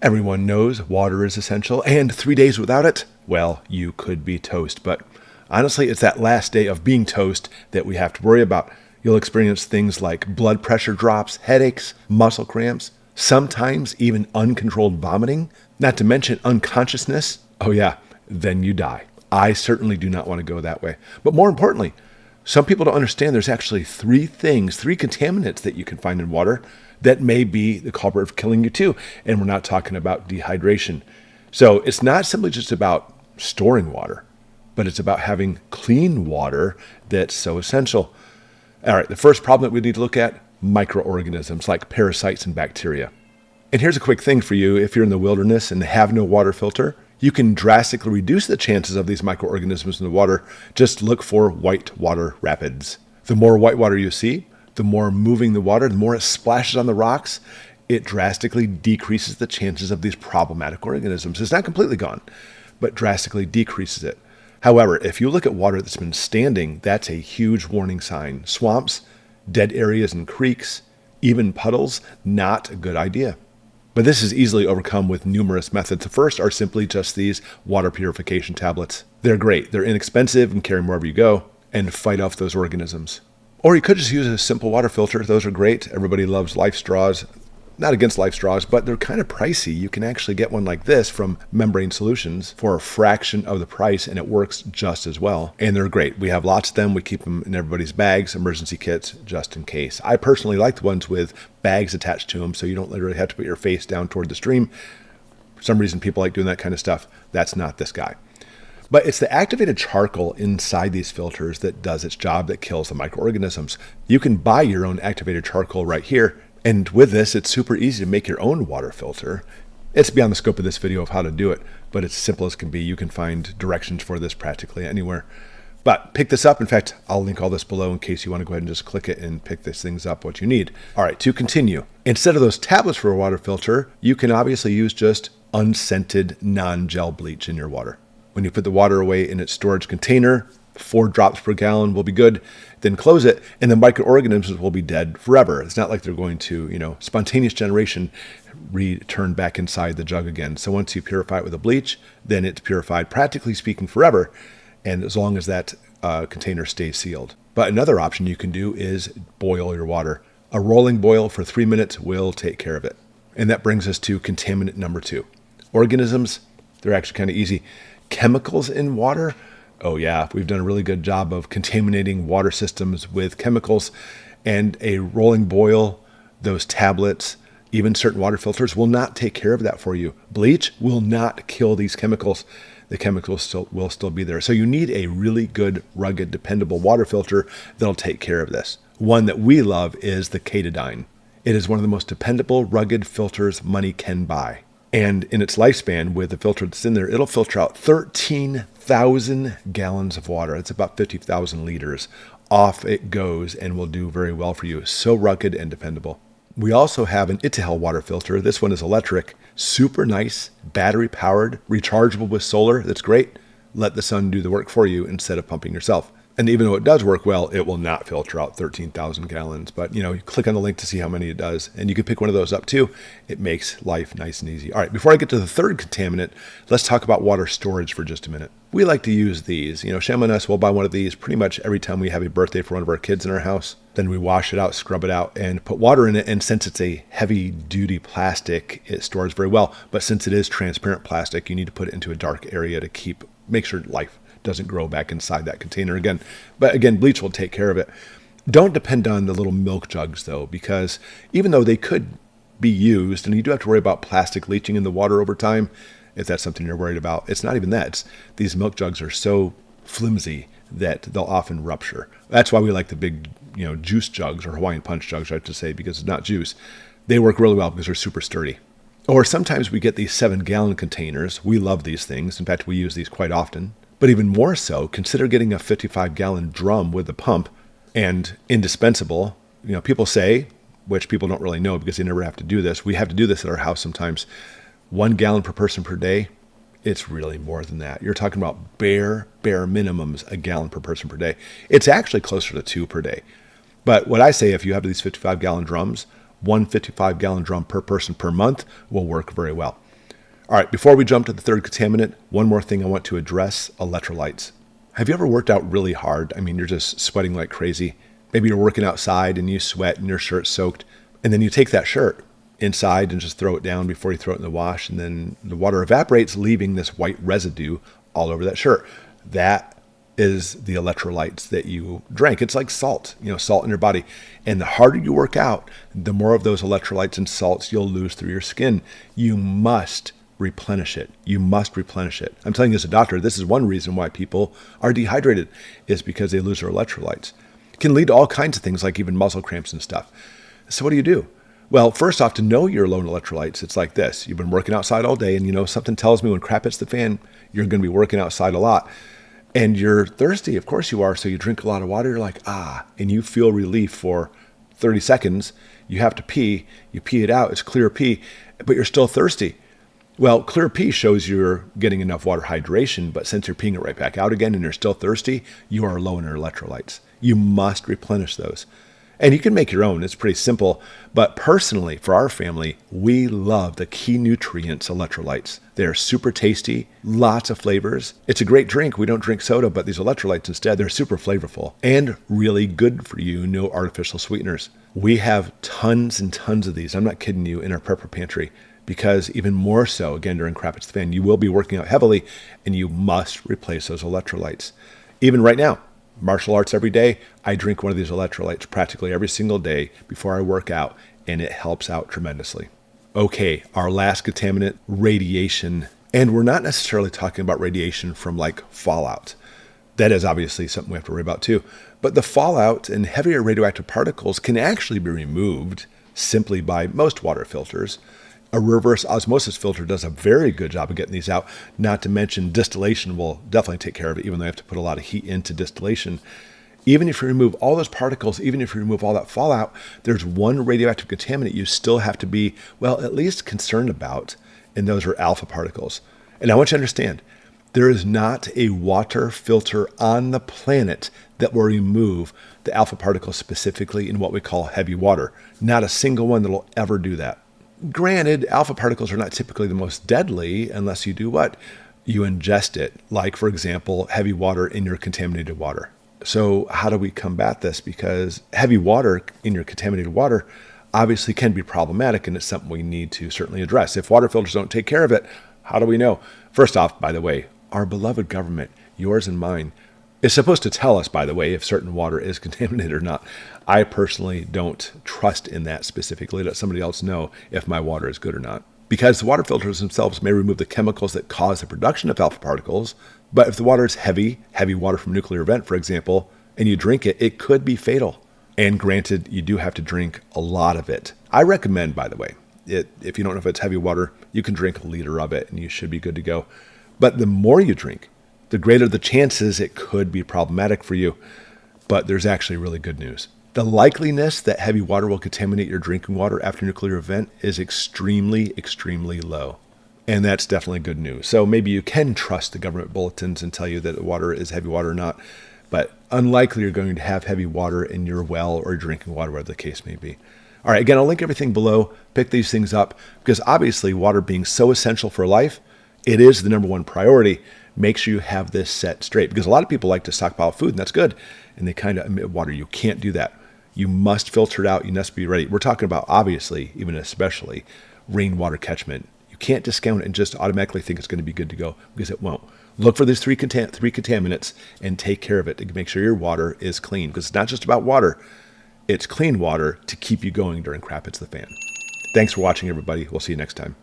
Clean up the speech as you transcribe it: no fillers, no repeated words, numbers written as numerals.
Everyone knows water is essential, and 3 days without it, well, you could be toast. But honestly, it's that last day of being toast that we have to worry about. You'll experience things like blood pressure drops, headaches, muscle cramps, sometimes even uncontrolled vomiting, not to mention unconsciousness. Oh yeah, then you die. I certainly do not want to go that way. But more importantly, some people don't understand there's actually three contaminants that you can find in water that may be the culprit of killing you too. And we're not talking about dehydration. So it's not simply just about storing water, but it's about having clean water that's so essential. All right, the first problem that we need to look at, microorganisms like parasites and bacteria. And here's a quick thing for you. If you're in the wilderness and have no water filter, you can drastically reduce the chances of these microorganisms in the water. Just look for white water rapids. The more white water you see, the more moving the water, the more it splashes on the rocks, it drastically decreases the chances of these problematic organisms. It's not completely gone, but drastically decreases it. However, if you look at water that's been standing, that's a huge warning sign. Swamps, dead areas and creeks, even puddles, not a good idea. But this is easily overcome with numerous methods. The first are simply just these water purification tablets. They're great. They're inexpensive and carry them wherever you go and fight off those organisms. Or you could just use a simple water filter. Those are great. Everybody loves life straws. Not against life straws, but they're kind of pricey. You can actually get one like this from Membrane Solutions for a fraction of the price, and it works just as well. And they're great. We have lots of them. We keep them in everybody's bags, emergency kits, just in case. I personally like the ones with bags attached to them, so you don't literally have to put your face down toward the stream. For some reason, people like doing that kind of stuff. That's not this guy. But it's the activated charcoal inside these filters that does its job, that kills the microorganisms. You can buy your own activated charcoal right here. And with this, it's super easy to make your own water filter. It's beyond the scope of this video of how to do it, but it's simple as can be. You can find directions for this practically anywhere. But pick this up. In fact, I'll link all this below in case you want to go ahead and just click it and pick these things up, what you need. All right, to continue. Instead of those tablets for a water filter, you can obviously use just unscented non-gel bleach in your water. When you put the water away in its storage container, 4 drops per gallon will be good. Then close it, and the microorganisms will be dead forever. It's not like they're going to, spontaneous generation, return back inside the jug again. So once you purify it with a bleach, then it's purified, practically speaking, forever, and as long as that container stays sealed. But another option you can do is boil your water. A rolling boil for 3 minutes will take care of it. And that brings us to contaminant number 2. Organisms, they're actually kind of easy. Chemicals in water. Oh yeah, we've done a really good job of contaminating water systems with chemicals, and a rolling boil, those tablets, even certain water filters will not take care of that for you. Bleach will not kill these chemicals. The chemicals will still be there. So you need a really good, rugged, dependable water filter that'll take care of this. One that we love is the Katadyn. It is one of the most dependable, rugged filters money can buy. And in its lifespan, with the filter that's in there, it'll filter out 13,000 gallons of water. That's about 50,000 liters. Off it goes and will do very well for you. So rugged and dependable. We also have an Itehil water filter. This one is electric, super nice, battery powered, rechargeable with solar. That's great. Let the sun do the work for you instead of pumping yourself. And even though it does work well, it will not filter out 13,000 gallons. But, you click on the link to see how many it does. And you can pick one of those up too. It makes life nice and easy. All right, before I get to the third contaminant, let's talk about water storage for just a minute. We like to use these. Shem and us will buy one of these pretty much every time we have a birthday for one of our kids in our house. Then we wash it out, scrub it out, and put water in it. And since it's a heavy-duty plastic, it stores very well. But since it is transparent plastic, you need to put it into a dark area to make sure life doesn't grow back inside that container again. But again, bleach will take care of it. Don't depend on the little milk jugs though, because even though they could be used, and you do have to worry about plastic leaching in the water over time, if that's something you're worried about, it's not even that. These milk jugs are so flimsy that they'll often rupture. That's why we like the big, juice jugs, or Hawaiian punch jugs, I have to say, because it's not juice. They work really well because they're super sturdy. Or sometimes we get these 7-gallon containers. We love these things. In fact, we use these quite often. But even more so, consider getting a 55-gallon drum with a pump. And indispensable, people say, which people don't really know because they never have to do this. We have to do this at our house sometimes. 1 gallon per person per day. It's really more than that. You're talking about bare minimums, 1 gallon per person per day. It's actually closer to 2 per day. But what I say, if you have these 55-gallon drums, 1 55-gallon drum per person per month will work very well. All right, before we jump to the third contaminant, one more thing I want to address, electrolytes. Have you ever worked out really hard? I mean, you're just sweating like crazy. Maybe you're working outside and you sweat and your shirt's soaked. And then you take that shirt inside and just throw it down before you throw it in the wash. And then the water evaporates, leaving this white residue all over that shirt. That is the electrolytes that you drank. It's like salt, salt in your body. And the harder you work out, the more of those electrolytes and salts you'll lose through your skin. You must replenish it. You must replenish it. I'm telling you as a doctor, this is one reason why people are dehydrated, is because they lose their electrolytes. It can lead to all kinds of things like even muscle cramps and stuff. So what do? Well, first off, to know you're low in electrolytes, it's like this. You've been working outside all day and something tells me when crap hits the fan, you're going to be working outside a lot. And you're thirsty, of course you are, so you drink a lot of water, you're like, and you feel relief for 30 seconds. You have to pee, you pee it out, it's clear pee, but you're still thirsty. Well, clear pee shows you're getting enough water hydration, but since you're peeing it right back out again and you're still thirsty, you are low in your electrolytes. You must replenish those. And you can make your own. It's pretty simple. But personally, for our family, we love the Key Nutrients Electrolytes. They're super tasty, lots of flavors. It's a great drink. We don't drink soda, but these electrolytes instead, they're super flavorful and really good for you. No artificial sweeteners. We have tons and tons of these. I'm not kidding you, in our prepper pantry. Because even more so, again, during crap hits the fan, you will be working out heavily and you must replace those electrolytes. Even right now, martial arts every day, I drink one of these electrolytes practically every single day before I work out, and it helps out tremendously. Okay, our last contaminant, radiation. And we're not necessarily talking about radiation from like fallout. That is obviously something we have to worry about too. But the fallout and heavier radioactive particles can actually be removed simply by most water filters. A reverse osmosis filter does a very good job of getting these out. Not to mention distillation will definitely take care of it, even though you have to put a lot of heat into distillation. Even if you remove all those particles, even if you remove all that fallout, there's one radioactive contaminant you still have to be, well, at least concerned about, and those are alpha particles. And I want you to understand, there is not a water filter on the planet that will remove the alpha particles specifically in what we call heavy water. Not a single one that will ever do that. Granted, alpha particles are not typically the most deadly unless you do what? You ingest it, like, for example, heavy water in your contaminated water. So how do we combat this? Because heavy water in your contaminated water obviously can be problematic, and it's something we need to certainly address. If water filters don't take care of it, how do we know? First off, by the way, our beloved government, yours and mine, is supposed to tell us, by the way, if certain water is contaminated or not. I personally don't trust in that specifically. Let somebody else know if my water is good or not. Because the water filters themselves may remove the chemicals that cause the production of alpha particles, but if the water is heavy water from a nuclear event, for example, and you drink it, it could be fatal. And granted, you do have to drink a lot of it. I recommend, by the way, if you don't know if it's heavy water, you can drink a liter of it and you should be good to go. But the more you drink, the greater the chances it could be problematic for you. But there's actually really good news. The likeliness that heavy water will contaminate your drinking water after a nuclear event is extremely, extremely low. And that's definitely good news. So maybe you can trust the government bulletins and tell you that the water is heavy water or not. But unlikely you're going to have heavy water in your well or drinking water, whatever the case may be. All right, again, I'll link everything below. Pick these things up because obviously water being so essential for life, it is the number one priority. Make sure you have this set straight because a lot of people like to stockpile food, and that's good. And they kind of emit water. You can't do that. You must filter it out. You must be ready. We're talking about, obviously, even especially, rainwater catchment. You can't discount it and just automatically think it's going to be good to go because it won't. Look for these three contaminants and take care of it to make sure your water is clean because it's not just about water. It's clean water to keep you going during crap hits the fan. Thanks for watching, everybody. We'll see you next time.